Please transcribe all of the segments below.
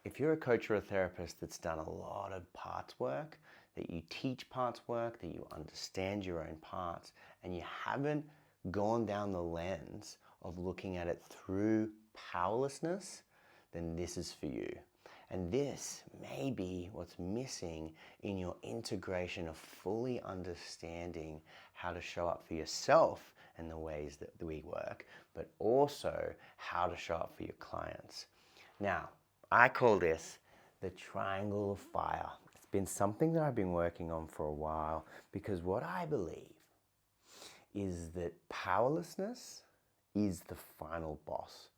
if you're a coach or a therapist that's done a lot of parts work, that you teach parts work, that you understand your own parts, and you haven't gone down the lens of looking at it through powerlessness, then this is for you. And this may be what's missing in your integration of fully understanding how to show up for yourself and the ways that we work, but also how to show up for your clients. Now, I call this the triangle of fire. It's been something that I've been working on for a while because what I believe is that powerlessness is the final boss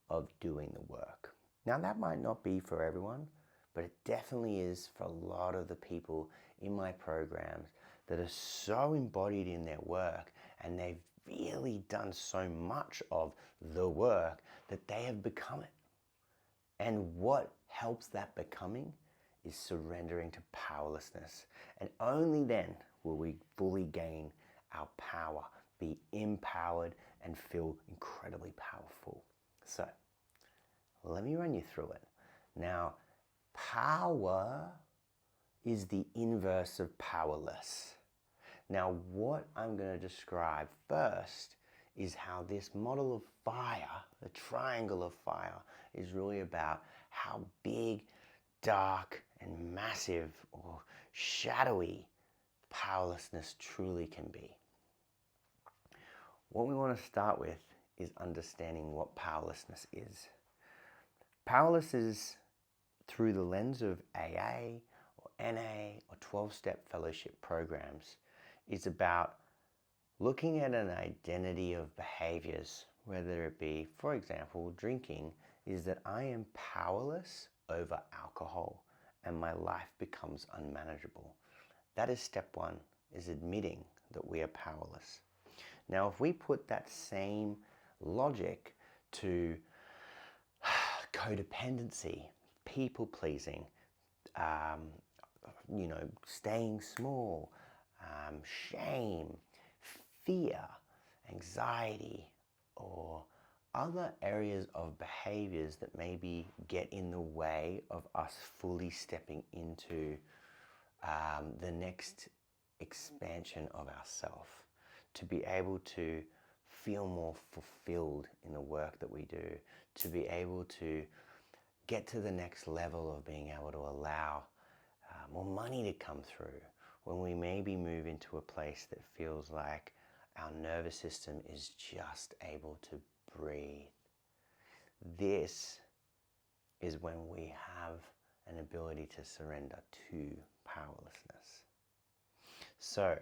of doing the work. Now, that might not be for everyone, but it definitely is for a lot of the people in my programs that are so embodied in their work and they've really done so much of the work that they have become it. And what helps that becoming is surrendering to powerlessness. And only then will we fully gain our power, be empowered, and feel incredibly powerful. So, let me run you through it. Now, power is the inverse of powerless. Now, what I'm going to describe first is how this model of fire, the triangle of fire, is really about how big, dark, and massive or shadowy powerlessness truly can be. What we want to start with is understanding what powerlessness is. Powerless is through the lens of AA or NA or 12-step fellowship programs. It's about looking at an identity of behaviors, whether it be, for example, drinking, is that I am powerless over alcohol and my life becomes unmanageable. That is step one, is admitting that we are powerless. Now, if we put that same logic to codependency, people pleasing, staying small, shame, fear, anxiety, or other areas of behaviors that maybe get in the way of us fully stepping into the next expansion of ourself, to be able to feel more fulfilled in the work that we do, to be able to get to the next level of being able to allow more money to come through, when we maybe move into a place that feels like our nervous system is just able to breathe. This is when we have an ability to surrender to powerlessness. So,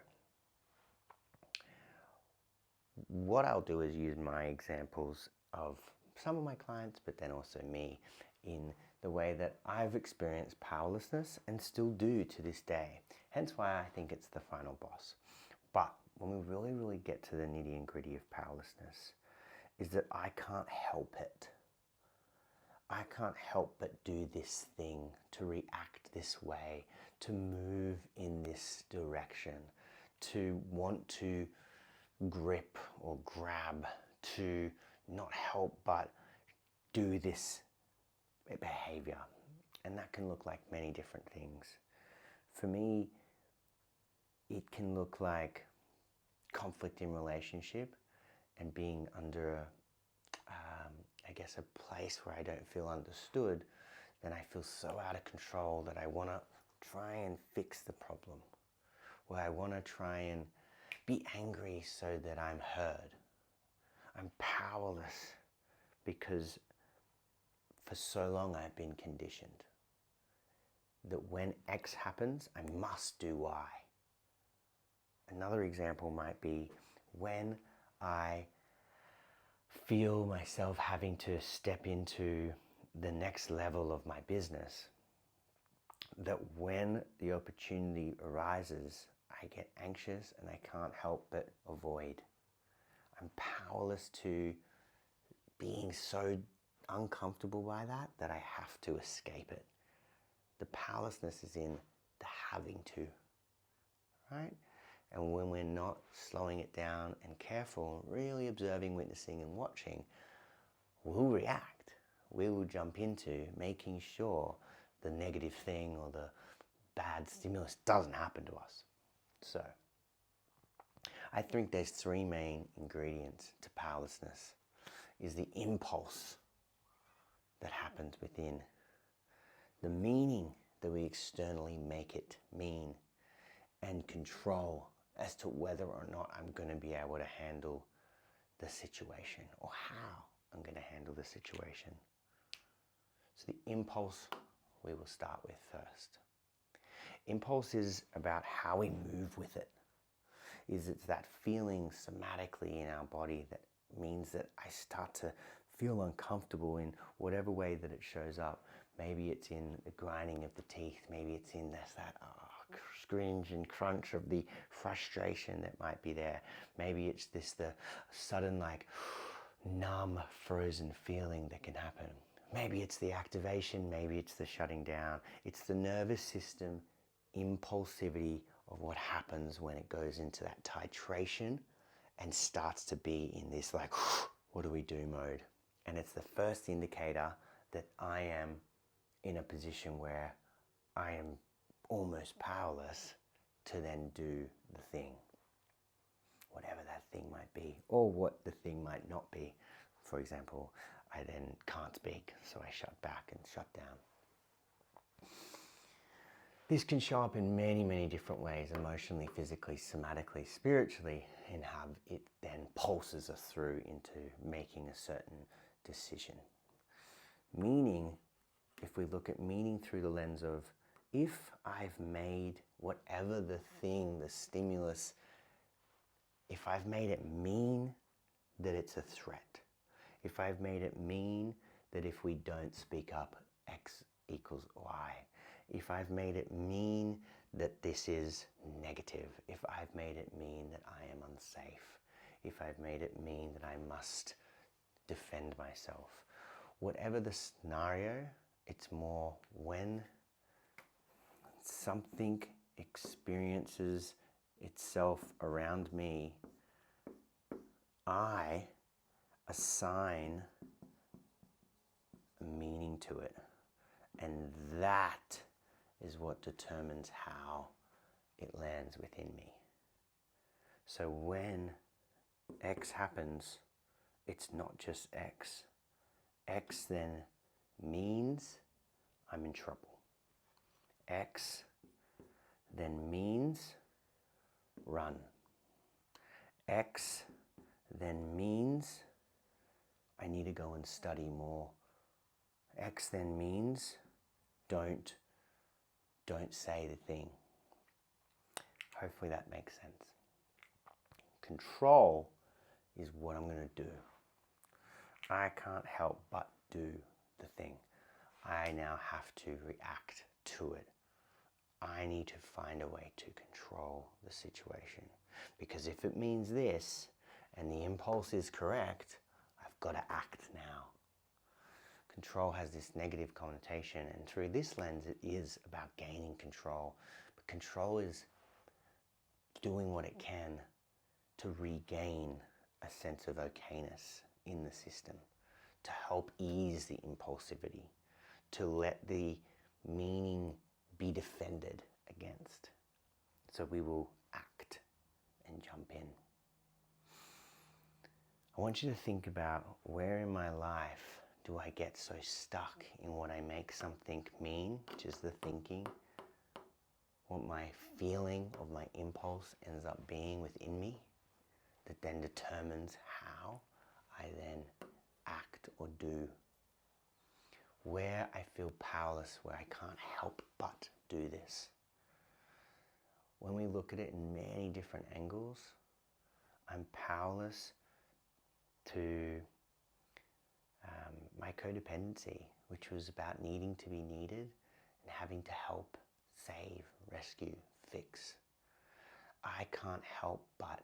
what I'll do is use my examples of some of my clients, but then also me, in the way that I've experienced powerlessness and still do to this day. Hence why I think it's the final boss. But when we really, really get to the nitty and gritty of powerlessness, is that I can't help it. I can't help but do this thing, to react this way, to move in this direction, to want to grip or grab, to not help but do this behavior. And that can look like many different things. For me, it can look like conflict in relationship and being under a place where I don't feel understood. Then I feel so out of control that I want to try and fix the problem, where I want to try and be angry so that I'm heard. I'm powerless because for so long I've been conditioned that when X happens, I must do Y. Another example might be when I feel myself having to step into the next level of my business, that when the opportunity arises, I get anxious and I can't help but avoid. I'm powerless to being so uncomfortable by that I have to escape it. The powerlessness is in the having to, right? And when we're not slowing it down and careful, really observing, witnessing, and watching, we'll react. we will jump into making sure the negative thing or the bad stimulus doesn't happen to us. So I think there's three main ingredients to powerlessness. Is the impulse that happens within, the meaning that we externally make it mean, and control as to whether or not I'm going to be able to handle the situation or how I'm going to handle the situation. So the impulse we will start with first. Impulse is about how we move with it. It's that feeling somatically in our body that means that I start to feel uncomfortable in whatever way that it shows up. Maybe it's in the grinding of the teeth. Maybe it's in that scringe and crunch of the frustration that might be there. Maybe it's the sudden numb, frozen feeling that can happen. Maybe it's the activation. Maybe it's the shutting down. It's the nervous system impulsivity of what happens when it goes into that titration and starts to be in this what do we do mode. And it's the first indicator that I am in a position where I am almost powerless to then do the thing, whatever that thing might be, or what the thing might not be. For example, I then can't speak, so I shut back and shut down. This can show up in many, many different ways, emotionally, physically, somatically, spiritually, and how it then pulses us through into making a certain decision. Meaning, if we look at meaning through the lens of, if I've made whatever the thing, the stimulus, if I've made it mean that it's a threat, if I've made it mean that if we don't speak up, X equals Y, if I've made it mean that this is negative, if I've made it mean that I am unsafe, if I've made it mean that I must defend myself, whatever the scenario, it's more when something experiences itself around me, I assign a meaning to it. And that is what determines how it lands within me. So when X happens, it's not just X. X then means I'm in trouble. X then means run. X then means I need to go and study more. X then means don't say the thing. Hopefully that makes sense. Control is what I'm going to do. I can't help but do the thing. I now have to react to it. I need to find a way to control the situation. Because if it means this, and the impulse is correct, I've got to act now. Control has this negative connotation, and through this lens, it is about gaining control. But control is doing what it can to regain a sense of okayness in the system, to help ease the impulsivity, to let the meaning be defended against. So we will act and jump in. I want you to think about, where in my life do I get so stuck in what I make something mean, which is the thinking, what my feeling of my impulse ends up being within me, that then determines how I then act or do. Where I feel powerless, where I can't help but do this. When we look at it in many different angles, I'm powerless to my codependency, which was about needing to be needed and having to help, save, rescue, fix. I can't help but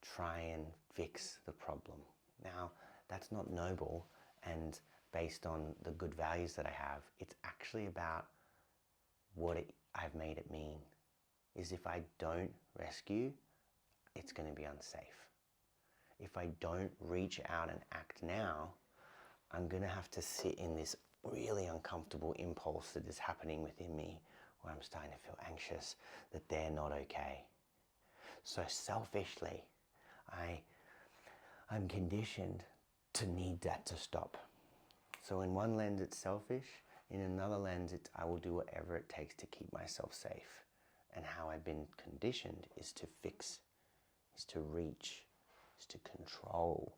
try and fix the problem. Now, that's not noble, and based on the good values that I have, it's actually about what I've made it mean. Is if I don't rescue, it's going to be unsafe. If I don't reach out and act now, I'm going to have to sit in this really uncomfortable impulse that is happening within me where I'm starting to feel anxious that they're not okay. So selfishly, I'm conditioned to need that to stop. So in one lens it's selfish, in another lens it's I will do whatever it takes to keep myself safe. And how I've been conditioned is to fix, is to reach, is to control,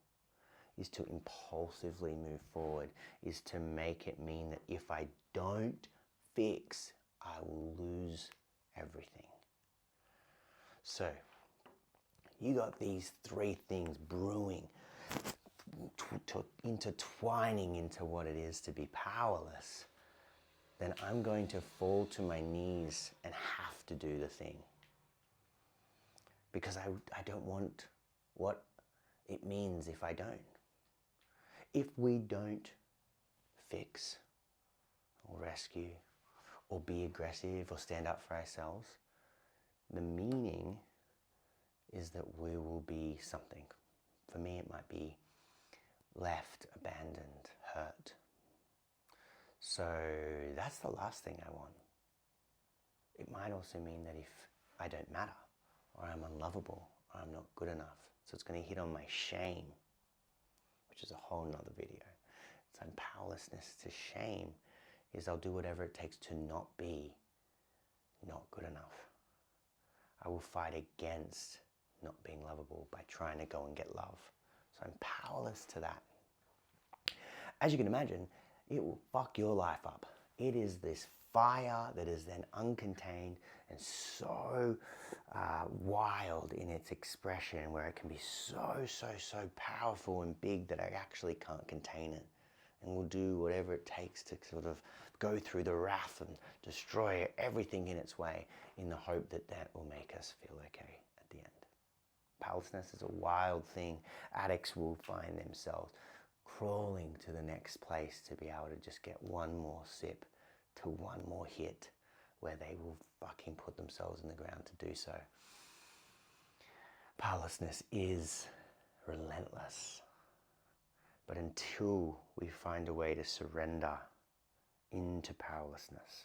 is to impulsively move forward, is to make it mean that if I don't fix, I will lose everything. So, you got these three things brewing, intertwining into what it is to be powerless, then I'm going to fall to my knees and have to do the thing. Because I don't want what it means if I don't. If we don't fix or rescue or be aggressive or stand up for ourselves, the meaning is that we will be something. For me, it might be left, abandoned, hurt. So that's the last thing I want. It might also mean that if I don't matter, or I'm unlovable, or I'm not good enough, so it's going to hit on my shame, which is a whole nother video. It's powerlessness to shame is I'll do whatever it takes to not be not good enough. I will fight against not being lovable by trying to go and get love. So I'm powerless to that. As you can imagine, it will fuck your life up. It is this fire that is then uncontained and so wild in its expression, where it can be so powerful and big that I actually can't contain it, and will do whatever it takes to sort of go through the wrath and destroy everything in its way in the hope that that will make us feel okay at the end. Powerlessness is a wild thing. Addicts will find themselves crawling to the next place to be able to just get one more sip, to one more hit, where they will fucking put themselves in the ground to do so. Powerlessness is relentless. But until we find a way to surrender into powerlessness,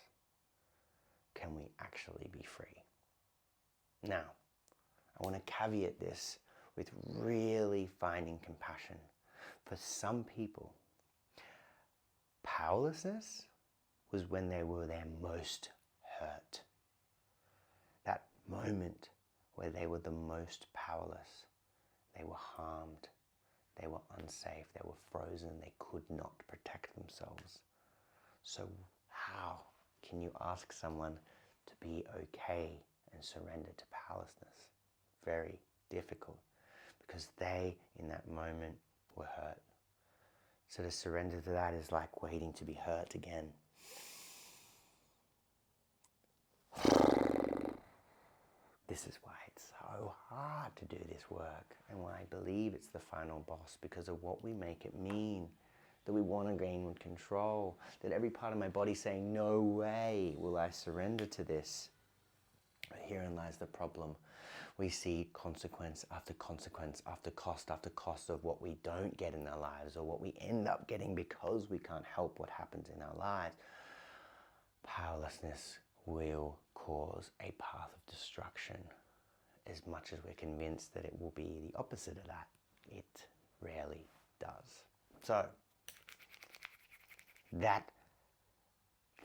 can we actually be free? Now, I want to caveat this with really finding compassion. For some people, powerlessness was when they were their most hurt. That moment where they were the most powerless. They were harmed. They were unsafe. They were frozen. They could not protect themselves. So how can you ask someone to be okay and surrender to powerlessness? Very difficult, because they, in that moment, were hurt. So to surrender to that is like waiting to be hurt again. This is why it's so hard to do this work, and why I believe it's the final boss, because of what we make it mean. That we want to gain control, that every part of my body saying, no way will I surrender to this. But herein lies the problem. We see consequence after consequence after cost of what we don't get in our lives, or what we end up getting because we can't help what happens in our lives. Powerlessness will cause a path of destruction, as much as we're convinced that it will be the opposite of that. It rarely does. So, that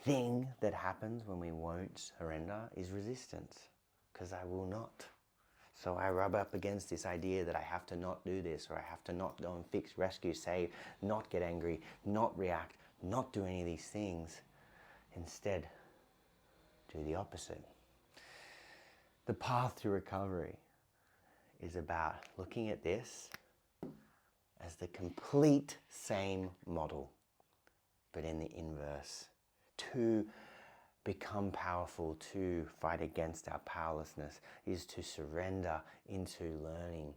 thing that happens when we won't surrender is resistance, because I will not. So I rub up against this idea that I have to not do this, or I have to not go and fix, rescue, save, not get angry, not react, not do any of these things. Instead, do the opposite. The path to recovery is about looking at this as the complete same model, but in the inverse. To become powerful, to fight against our powerlessness, is to surrender into learning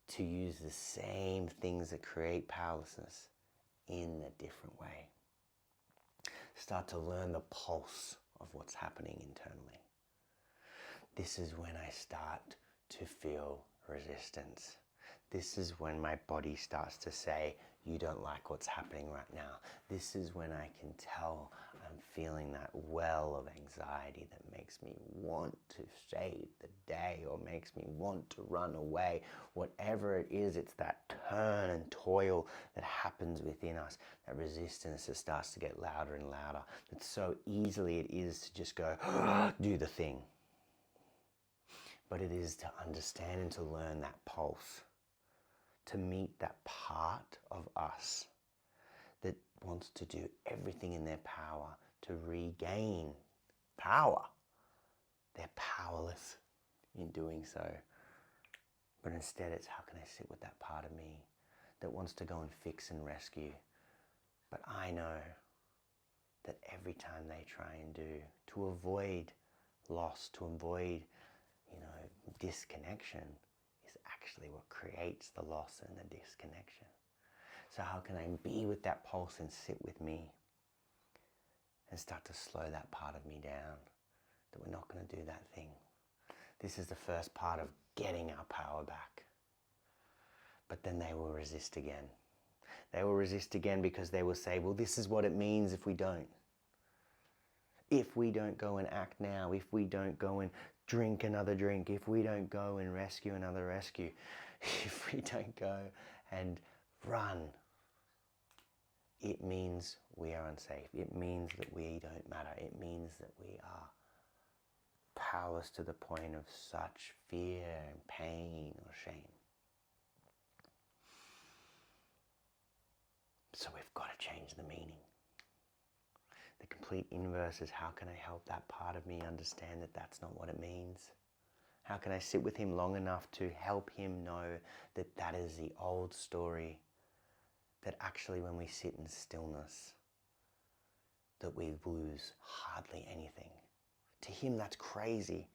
to use the same things that create powerlessness in a different way. Start to learn the pulse of what's happening internally. This is when I start to feel resistance. This is when my body starts to say, you don't like what's happening right now. This is when I can tell I'm feeling that well of anxiety that makes me want to save the day or makes me want to run away. Whatever it is, it's that turn and toil that happens within us, that resistance that starts to get louder and louder. That so easily it is to just go, do the thing. But it is to understand and to learn that pulse, to meet that part of us that wants to do everything in their power to regain power. They're powerless in doing so. But instead it's, how can I sit with that part of me that wants to go and fix and rescue? But I know that every time they try and do, to avoid loss, to avoid, disconnection, is actually what creates the loss and the disconnection. So how can I be with that pulse and sit with me and start to slow that part of me down, that we're not going to do that thing. This is the first part of getting our power back. But then they will resist again. They will resist again because they will say, well, this is what it means if we don't. If we don't go and act now, if we don't go and drink another drink, if we don't go and rescue another rescue, if we don't go and run, it means we are unsafe. It means that we don't matter. It means that we are powerless to the point of such fear and pain or shame. So we've got to change the meaning. The complete inverse is, how can I help that part of me understand that that's not what it means? How can I sit with him long enough to help him know that that is the old story, that actually when we sit in stillness, that we lose hardly anything. To him, that's crazy.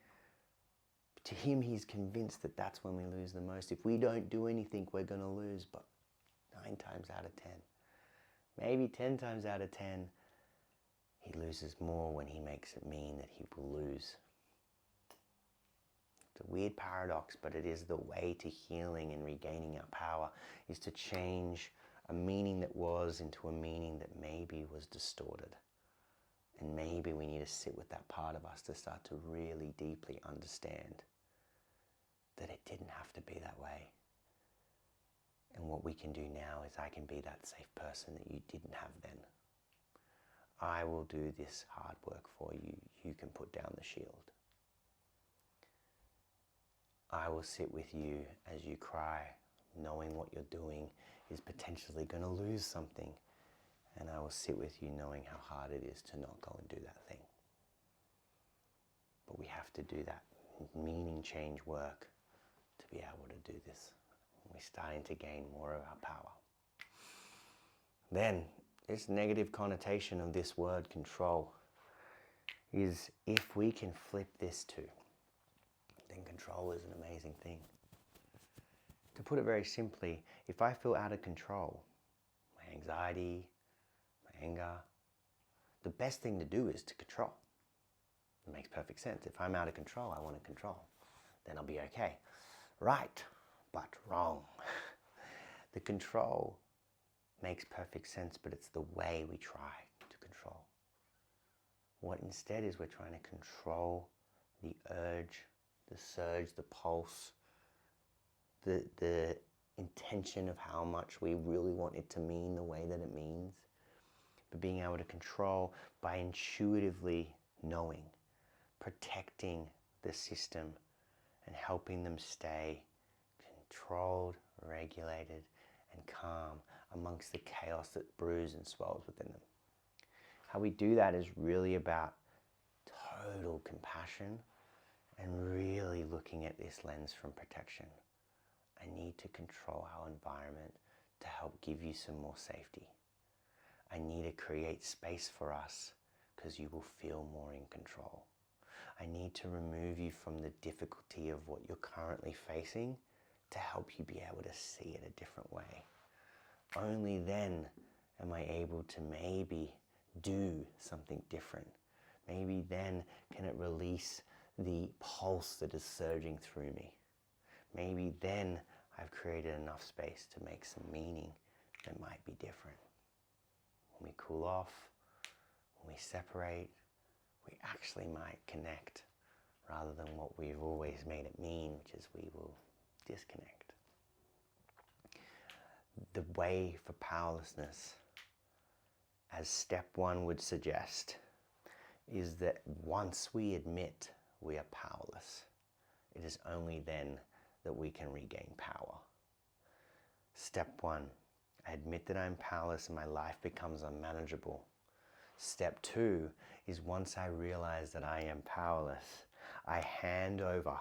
To him, he's convinced that that's when we lose the most. If we don't do anything, we're going to lose. But 9 times out of 10, maybe 10 times out of 10, he loses more when he makes it mean that he will lose. It's a weird paradox, but it is the way to healing and regaining our power, is to change a meaning that was into a meaning that maybe was distorted. And maybe we need to sit with that part of us to start to really deeply understand that it didn't have to be that way. And what we can do now is, I can be that safe person that you didn't have then. I will do this hard work for you. You can put down the shield. I will sit with you as you cry, knowing what you're doing is potentially going to lose something. And I will sit with you knowing how hard it is to not go and do that thing. But we have to do that meaning change work to be able to do this. We're starting to gain more of our power. Then, this negative connotation of this word control is, if we can flip this too, then control is an amazing thing. To put it very simply, if I feel out of control, my anxiety, my anger, the best thing to do is to control. It makes perfect sense. If I'm out of control, I want to control. Then I'll be okay. Right, but wrong. The control makes perfect sense, but it's the way we try to control. What instead is, we're trying to control the urge, the surge, the pulse, the intention of how much we really want it to mean the way that it means. But being able to control by intuitively knowing, protecting the system and helping them stay controlled, regulated, and calm amongst the chaos that brews and swells within them. How we do that is really about total compassion and really looking at this lens from protection. I need to control our environment to help give you some more safety. I need to create space for us because you will feel more in control. I need to remove you from the difficulty of what you're currently facing to help you be able to see it a different way. Only then am I able to maybe do something different. Maybe then can it release the pulse that is surging through me. Maybe then I've created enough space to make some meaning that might be different. When we cool off, when we separate, we actually might connect rather than what we've always made it mean, which is we will disconnect. The way for powerlessness, as step one would suggest, is that once we admit we are powerless, it is only then that we can regain power. Step one, I admit that I'm powerless and my life becomes unmanageable. Step two is once I realize that I am powerless, I hand over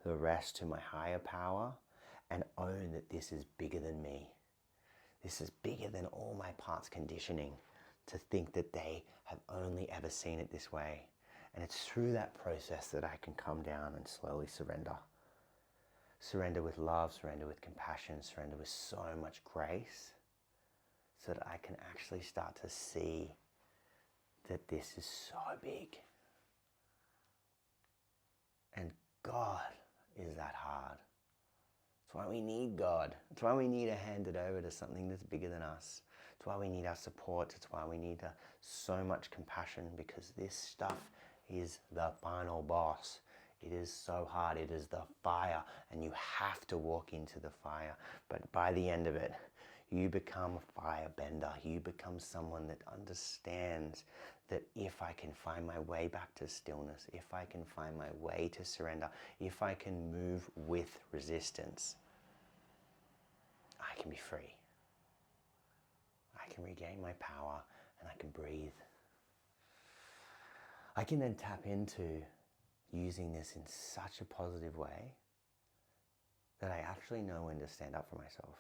the rest to my higher power and own that this is bigger than me. This is bigger than all my parts' conditioning to think that they have only ever seen it this way. And it's through that process that I can come down and slowly surrender. Surrender with love, surrender with compassion, surrender with so much grace, so that I can actually start to see that this is so big. And God, is that hard? That's why we need God. That's why we need to hand it over to something that's bigger than us. That's why we need our support. It's why we need so much compassion, because this stuff is the final boss. It is so hard. It is the fire, and you have to walk into the fire. But by the end of it, you become a firebender. You become someone that understands that if I can find my way back to stillness, if I can find my way to surrender, if I can move with resistance, I can be free. I can regain my power and I can breathe. I can then tap into using this in such a positive way that I actually know when to stand up for myself.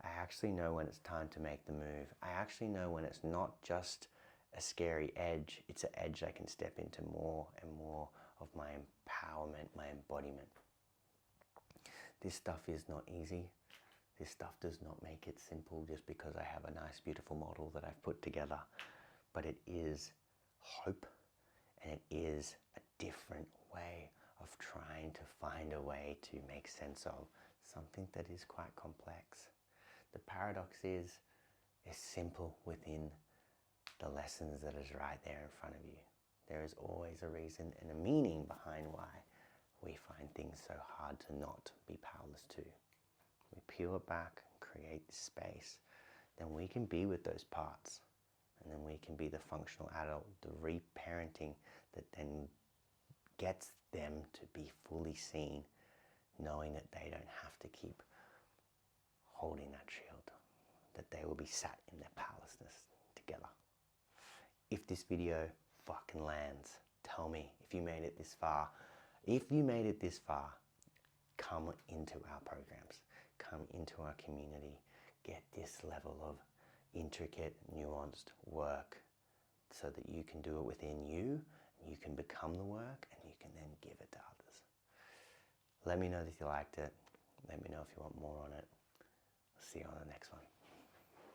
I actually know when it's time to make the move. I actually know when it's not just a scary edge, it's an edge I can step into more and more of my empowerment, my embodiment. This stuff is not easy. This stuff does not make it simple just because I have a nice, beautiful model that I've put together. But it is hope, and it is a different way of trying to find a way to make sense of something that is quite complex. The paradox is simple within the lessons that is right there in front of you. There is always a reason and a meaning behind why we find things so hard to not be powerless to. We peel it back and create this space, then we can be with those parts, and then we can be the functional adult, the reparenting that then gets them to be fully seen, knowing that they don't have to keep holding that shield, that they will be sat in their powerlessness together. If this video fucking lands, tell me if you made it this far. If you made it this far, come into our programs, come into our community, get this level of intricate, nuanced work so that you can do it within you, you can become the work, and you can then give it to others. Let me know if you liked it. Let me know if you want more on it. See you on the next one.